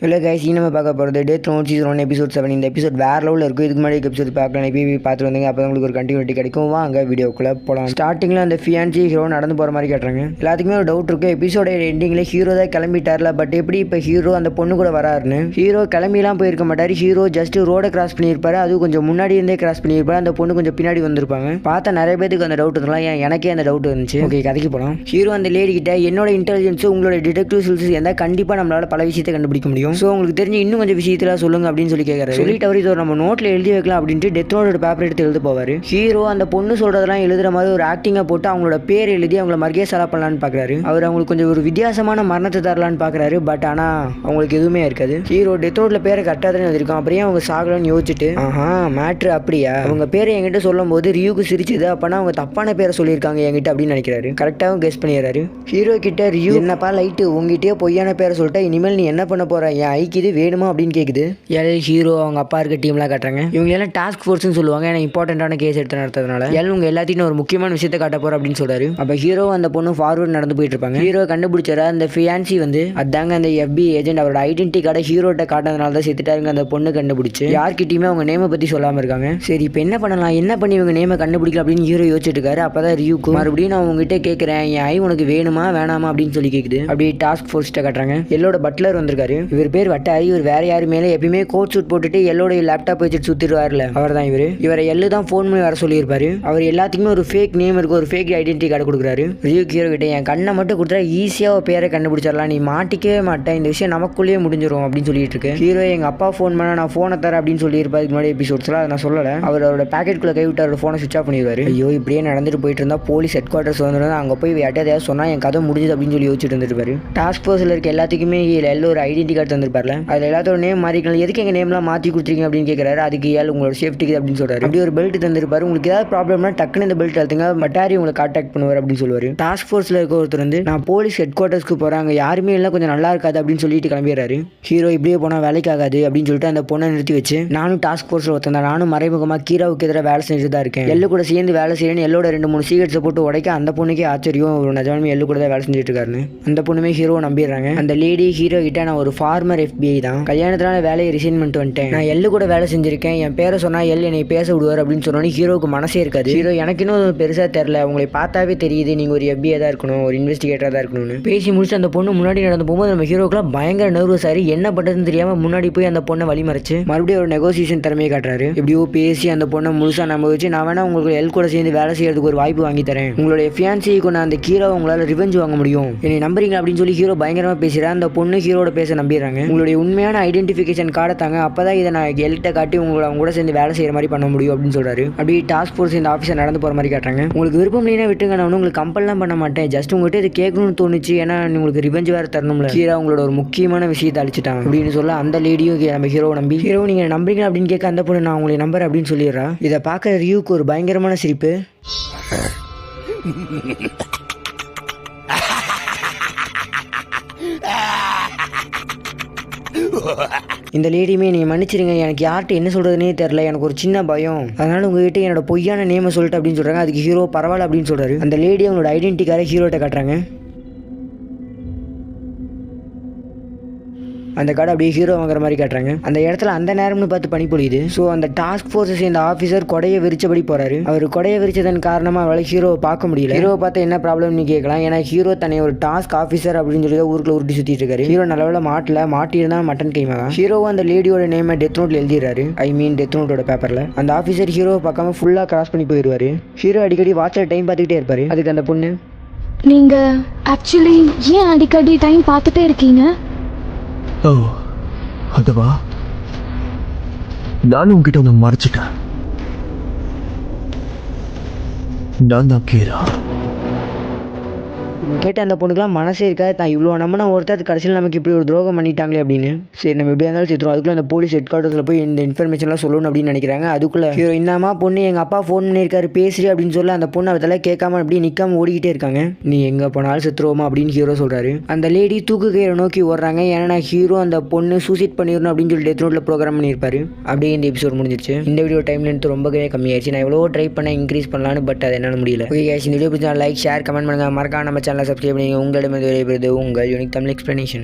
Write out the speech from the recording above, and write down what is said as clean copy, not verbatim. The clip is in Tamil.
ஹலோ கைஸ், நம்ம பார்க்க போகிறது டெத் நோட் சீசன் 1 எபிசோட் 7. இந்த எபிசோட் வேற லெவலில் இருக்கும். இதுக்கு முன்னாடி எபிசோட் பார்க்கலாம், இப்போ பார்த்து வந்தீங்க. அப்போ உங்களுக்கு ஒரு கண்டினியூட்டி கிடைக்கும். வாங்க வீடியோக்குள்ளே போகலாம். ஸ்டார்டிங்கில் அந்த ஃபியான்சி ஹீரோ நடந்து போகிற மாதிரி காட்டுறாங்க. எல்லாத்துக்குமே ஒரு டவுட் இருக்குது, எபிசோட எண்டிங்கில் ஹீரோ தான் கிளம்பிட்டார்ல, பட் எப்படி இப்போ ஹீரோ அந்த பொண்ணு கூட வராருன்னு. ஹீரோ கிளம்பிலாம் போயிருக்க மாட்டார். ஹீரோ ஜஸ்ட் ரோடை கிராஸ் பண்ணியிருப்பாரு. அதுவும் கொஞ்சம் முன்னாடி இருந்தே கிராஸ் பண்ணியிருப்பாரு. அந்த பொண்ணு கொஞ்சம் பின்னாடி வந்திருப்பாங்க. பார்த்தா நிறைய பேருக்கு அந்த டவுட் இருந்தலாம். எனக்கே அந்த டவுட் இருந்துச்சு. ஓகே, கதைக்கு போகலாம். ஹீரோ அந்த லேடி கிட்ட என்னோட இன்டெலிஜென்ஸ் உங்களோட டிடெக்டிவ் ஸ்கில்ஸ் இருந்தால் கண்டிப்பாக நம்மளால பல விஷயத்தை கண்டுபிடிக்க முடியும். ஸோ உங்களுக்கு தெரிஞ்சு இன்னும் கொஞ்சம் விஷயத்தில் சொல்லுங்க அப்படின்னு சொல்லி கேட்கறாரு. சொல்லிட்டு அவர் இது நம்ம நோட்டில் எழுதி வைக்கலாம் அப்படின்ட்டு டெத் நோட்டோட பேப்பர் எடுத்து எழுத போவார். ஹீரோ அந்த பொண்ணு சொல்றதெல்லாம் எழுதுற மாதிரி ஒரு ஆக்டிங்கை போட்டு அவங்களோட பேர் எழுதி அவங்கள மர்கே சலா பண்ணலான்னு பார்க்குறாரு. அவர் அவங்களுக்கு கொஞ்சம் ஒரு வித்தியாசமான மரணத்தை தரலான்னு பார்க்குறாரு. பட் ஆனால் அவங்களுக்கு எதுவுமே இருக்காது. ஹீரோ டெத் நோட்ல பேரை கரெக்டாக தான் எழுதிருக்கான். அப்படியே அவங்க சாகலன்னு யோசிச்சுட்டு மேட்ரு அப்படியா, அவங்க பேரை என்கிட்ட சொல்லும் போது ரியூக்கு சிரிச்சுது, அப்பனா அவங்க தப்பான பேரை சொல்லியிருக்காங்க என்கிட்ட அப்படின்னு நினைக்கிறாரு. கரெக்டாகவும் கெஸ் பண்ணிடுறாரு. ஹீரோ கிட்ட ரியூ என்னப்பா லைட்டு உங்ககிட்டயே பொய்யான பேரை சொல்லிட்டா இனிமேல் நீ என்ன பண்ண போற, என் ஐக்கு இது வேணுமா அப்படின்னு கேட்குது. ஹீரோ அவங்க அப்பா இருக்க டீம்லாம் காட்டுறாங்க. இவங்க எல்லாம் டாஸ்க் ஃபோர்ஸ்னு சொல்லுவாங்க. ஏன்னா இம்பார்ட்டன்டான கேஸ் எடுத்து நடத்துறதுனால உங்க எல்லாத்தையும் ஒரு முக்கியமான விஷயத்தை காட்ட போற அப்படின்னு சொல்றாரு. அப்ப ஹீரோ அந்த பொண்ணு ஃபார்வர்ட் நடந்து போயிட்டு இருப்பாங்க. ஹீரோ கண்டுபிடிச்சாரு அந்த ஃபியான்சி அதாங்க அந்த FBI ஏஜென்ட். அவரோட ஐடென்டி கார்டை ஹீரோட்ட காட்டினதுனால தான் செத்துட்டாருங்க. அந்த பொண்ணு கண்டுபிடிச்சு யார்கிட்டயுமே அவங்க நேமை பத்தி சொல்லாம இருக்காங்க. சரி இப்போ என்ன பண்ணலாம், என்ன பண்ணி இவங்க நேமை கண்டுபிடிக்கல அப்படின்னு ஹீரோ யோசிச்சுட்டு இருக்காரு. அப்பதான் ரியூக்கு மறுபடியும் நான் உங்ககிட்ட கேட்கிறேன், என் ஐ உனக்கு வேணுமா வேணாமா அப்படின்னு சொல்லி கேக்குது. அப்படியே டாஸ்க் ஃபோர்ஸ்ட்ட காட்டுறாங்க. எல்லோட பட்லர் வந்திருக்காரு. இவர் பேர் வட்டாரி. இவர் வேற யாரு மேலே எப்பயுமே கோட் சூட் போட்டுட்டு எல்லோட லேப்டாப் வச்சுட்டு சுத்திடுவார்ல, அவர் தான் இவரை எல்லு தான் ஃபோன் பண்ணி வர சொல்லியிருப்பாரு. அவர் எல்லாத்துக்குமே ஒரு ஃபேக் நேம் இருக்கு, ஒரு ஃபேக் ஐடென்டி கார்டு கொடுக்குறாரு. ரியூக்கு ஹீரோ கிட்ட என் கண்ணை மட்டும் கொடுத்தா ஈஸியாக பேரை கண்டுபிடிச்சிடலாம், நீ மாட்டிக்கவே மாட்டேன், இந்த விஷயம் நமக்குள்ளேயே முடிஞ்சிடும் அப்படின்னு சொல்லிட்டு இருக்கு. ஹீரோ எங்க அப்பா ஃபோன் பண்ண நான் ஃபோனை தரேன் அப்படின்னு சொல்லியிருப்பாரு. முன்னாடி எபிசோட்ஸ்ல அதை நான் சொல்லலை. அவரோட பேக்கெட்டுக்குள்ள கை விட்டு அவரோட ஃபோனை சுவிச் ஆஃப் பண்ணிடுவாரு. ஐயோ இப்படியே நடந்துட்டு போயிட்டு இருந்தா போலீஸ் ஹெட் குவார்ட்டர்ஸ் வந்துருந்தா அங்கே போய் யார்ட்டையாவது சொன்னா என் கதை முடிஞ்சது அப்படின்னு சொல்லி யோசிச்சுட்டு இருந்திருப்பாரு. டாஸ்க் ஃபோர்ஸ்ல இருக்க எல்லாத்துக்குமே எல்லோ ஒரு ஐடென்டி கார்டு தந்திருப்பார்ல, அதில் எல்லாத்தோட நேம் மாறிக்கலாம். எதுக்கு எங்கள் நேம்லாம் மாற்றி கொடுத்துருக்கீங்க அப்படின்னு கேட்குறாரு. அதுக்கு உங்களோட சேஃப்டிக்கு அப்படின்னு சொல்றாரு. அப்படி ஒரு பெல்ட் தந்திருப்பாரு. உங்களுக்கு ஏதாவது ப்ராப்ளம்னா டக்குன்னு இந்த பெல்ட் அழுத்துங்க, மட்டாரி உங்களை கான்டாக்ட் பண்ணுவார் அப்படின்னு சொல்லுவார். டாஸ்க் ஃபோர்ஸில் இருக்க ஒருத்தர் நான் போலீஸ் ஹெட் குவார்ட்டர்ஸ்க்கு போகிறாங்க, யாருமே இல்லை, கொஞ்சம் நல்லா இருக்காது அப்படின்னு சொல்லிட்டு கிளம்பிடுறாரு. ஹீரோ இப்படியே போனால் வேலைக்கு ஆகாது அப்படின்னு சொல்லிட்டு அந்த பொண்ணை நிறுத்தி வச்சு நானும் டாஸ்க் ஃபோர்ஸில் ஒருத்தன் தான், நானும் மறைமுகமாக கீராவுக்கு எதிராக வேலை செஞ்சுட்டு தான் இருக்கேன், எல்லு கூட சேர்ந்து வேலை செய்யணும், எல்லோட 2-3 சீக்கிரட்ஸை போட்டு உடைக்க அந்த பொண்ணுக்கே ஆச்சரியம், ஒரு நிஜமே எல்லு கூட தான் வேலை செஞ்சுட்டு இருக்காருன்னு. அந்த பொண்ணுமே ஹீரோ நம்பிடுறாங்க. அந்த லேடி ஹீரோ கிட்ட நான் ஒரு ஃபார்மர் FBI தான், கல்யாணத்தினால வேலையை ரிசைன் பண்ணிட்டு வந்துட்டேன், நான் எல்லு கூட வேலை செஞ்சிருக்கேன், என் பேரை சொன்னா என்னை பேச விடுவார் அப்படின்னு சொன்னோன்னே ஹீரோக்கு மனசே இருக்காது. ஹீரோ எனக்கு இன்னும் பெருசாக தெரியல, உங்களை பார்த்தாவே தெரியுது நீங்க ஒரு FBI தான் இருக்கணும், ஒரு இன்வெஸ்டிகேட்டராக தான் இருக்கணும்னு பேசி முடிச்சு அந்த பொண்ணு முன்னாடி நடந்து போகும்போது நம்ம ஹீரோக்கெல்லாம் பயங்கர நர்வஸ் ஆகி என்ன பண்ணுறதுன்னு தெரியாம முன்னாடி போய் அந்த பொண்ணை வழி மறைச்சு மறுபடியும் ஒரு நெகோசியேஷன் திறமையை காட்டுறாரு. எப்படியோ பேசி அந்த பொண்ணை முழுசா நம்ப வச்சு நான் வேணா உங்களுக்கு எல் கூட சேர்ந்து வேலை செய்யறதுக்கு ஒரு வாய்ப்பு வாங்கி தரேன், உங்களுடைய ஃபியான்சியை கொண்டு அந்த ஹீரோ உங்களால ரிவெஞ்ச் வாங்க முடியும், என்னை நம்புறீங்க அப்படின்னு சொல்லி ஹீரோ பயங்கரமா பேசுறாரு. அந்த பொண்ணு ஹீரோட பேச நம்பிடுறாங்க. உங்களுடைய உண்மையான ஐடென்டிஃபிகேஷன் கார்டை தாங்க, அப்பதான் இதை நான் எல்கிட்ட காட்டி அவங்க கூட சேர்ந்து வேலை செய்யற மாதிரி பண்ண முடியும் அப்படின்னு சொல்றாரு. அப்படி டாஸ்க் ஃபோர்ஸ் இந்த ஆஃபீஸர் நடந்து போற மாதிரி காட்டுறாங்க. உங்களுக்கு விருப்பம் இல்லைன்னா விட்டுங்க, நான் உங்களுக்கு கம்பல்லாம் பண்ண மாட்டேன், ஜஸ்ட் உங்கள்கிட்ட இது கேட்கணும்னு தோணுச்சு, ஏன்னா உங்களுக்கு ரிவெஞ்ச் வேற தரணும்ல, ஹீரோ உங்களோட ஒரு முக்கியமான விஷயத்தை அழிச்சிட்டாங்க அப்படின்னு சொல்ல அந்த லேடியும் நம்ம ஹீரோவை நம்பி ஹீரோ நீங்க நம்புறீங்க அப்படின்னு கேட்க அந்த பொண்ணு நான் உங்களை நம்புறேன் அப்படின்னு சொல்லிடுறா. இதை பார்க்க ரியூக்கு ஒரு பயங்கரமான சிரிப்பு. இந்த லேடியுமே நீ மன்னிச்சிருங்க, எனக்கு யார்கிட்ட என்ன சொல்றதுனே தெரியல, எனக்கு ஒரு சின்ன பயம், அதனால உங்ககிட்ட என்னோட பொய்யான நேமை சொல்லிட்டு அப்படின்னு சொல்றாங்க. அதுக்கு ஹீரோ பரவாயில்ல அப்படின்னு சொல்றாரு. அந்த லேடி அவங்களோட ஐடென்டி கார்டை ஹீரோட்ட காட்டுறாங்க. அந்த கார்டு அப்படியே ஹீரோ வாங்குற மாதிரி காட்டுறாங்க. அந்த இடத்துல அந்த நேரம்னு பார்த்து பனி பொழியுது. ஸோ அந்த டாஸ்க் ஃபோர்ஸை சேர்ந்த ஆஃபீஸர் கொடையை விரிச்சபடி போறாரு. அவர் கொடையை விரிச்சதன் காரணமாக அவளை ஹீரோவை பார்க்க முடியல. ஹீரோவை பார்த்து என்ன ப்ராப்ளம்னு கேட்கலாம். ஏன்னா ஹீரோ தன்னை ஒரு டாஸ்க் ஆஃபீஸர் அப்படின்னு சொல்லி ஊருக்குள்ள உருட்டி சுத்திட்டு இருக்காரு. ஹீரோ நல்லவேளை மாட்டியிருந்தா மட்டன் கைமாக ஹீரோவும் அந்த லேடியோட நேமை டெத் நோட்ல எழுதிடுறாரு. டெத் நோட்டோட பேப்பர்ல அந்த ஆஃபீஸர் ஹீரோவை பார்க்காம ஃபுல்லா கிராஸ் பண்ணி போயிடுவாரு. ஹீரோ அடிக்கடி வாட்ச்ல டைம் பார்த்துக்கிட்டே இருப்பாரு. அதுக்கு அந்த பொண்ணு நீங்க ஆக்சுவலி ஏன் அடிக்கடி டைம் பார்த்துட்டே இருக்கீங்க? ஓ அதுவா, நானும் உங்ககிட்ட ஒன்று மறைச்சிட்டேன், நான் தான் கீரா. கேட்ட அந்த பொண்ணுக்குலாம் மனசே இருக்காது, தான் இவ்வளோ நம்பினா ஒருத்தர் கடைசியில் நமக்கு இப்படி ஒரு துரோகம் பண்ணிட்டாங்களே அப்படின்னு. சரி நம்ம எப்படியா இருந்தாலும் சேர்த்துருவோம். அதுக்குள்ள அந்த போலீஸ் ஹெட் குவார்ட்டர்ஸில் போய் இந்த இன்ஃபர்மேஷன்லாம் சொல்லணும் அப்படின்னு நினைக்கிறாங்க. அதுக்குள்ள ஹீரோ இந்தாமா பொண்ணு எங்கள் அப்பா ஃபோன் பண்ணியிருக்காரு பேசுறி அப்படின்னு சொல்ல அந்த பொண்ணு அதெல்லாம் கேட்காம அப்படியே நிற்காம ஓடிக்கிட்டே இருக்காங்க. நீ எங்கே போனாலும் செத்துருவோமா அப்படின்னு ஹீரோ சொல்கிறாரு. அந்த லேடி தூக்கு கயிறை நோக்கி ஓடுறாங்க. ஏன்னா ஹீரோ அந்த பொண்ணு சூசைட் பண்ணிடணும் அப்படின்னு சொல்லி டெத் நோட்டில் ப்ரோக்ராம் பண்ணியிருப்பாரு. அப்படியே இந்த எபிசோட் முடிஞ்சிருச்சு. இந்த வீடியோ டைம் லென்த் ரொம்பவே கம்மியாயிருச்சு. நான் எவ்வளோ ட்ரை பண்ண இன்க்ரீஸ் பண்ணலான்னு, பட் அது என்னால் முடியல. ஓகே கைஸ், இந்த வீடியோ பிடிச்சா லைக் ஷேர் கமெண்ட் பண்ணுங்க, மறக்காம நம்ம சேனலை சப்ஸ்கிரைப் பண்ணுங்க. உங்களிடம் விடைபெறுவது உங்கள் யூனிக் தமிழ் எக்ஸ்பிளனேஷன்.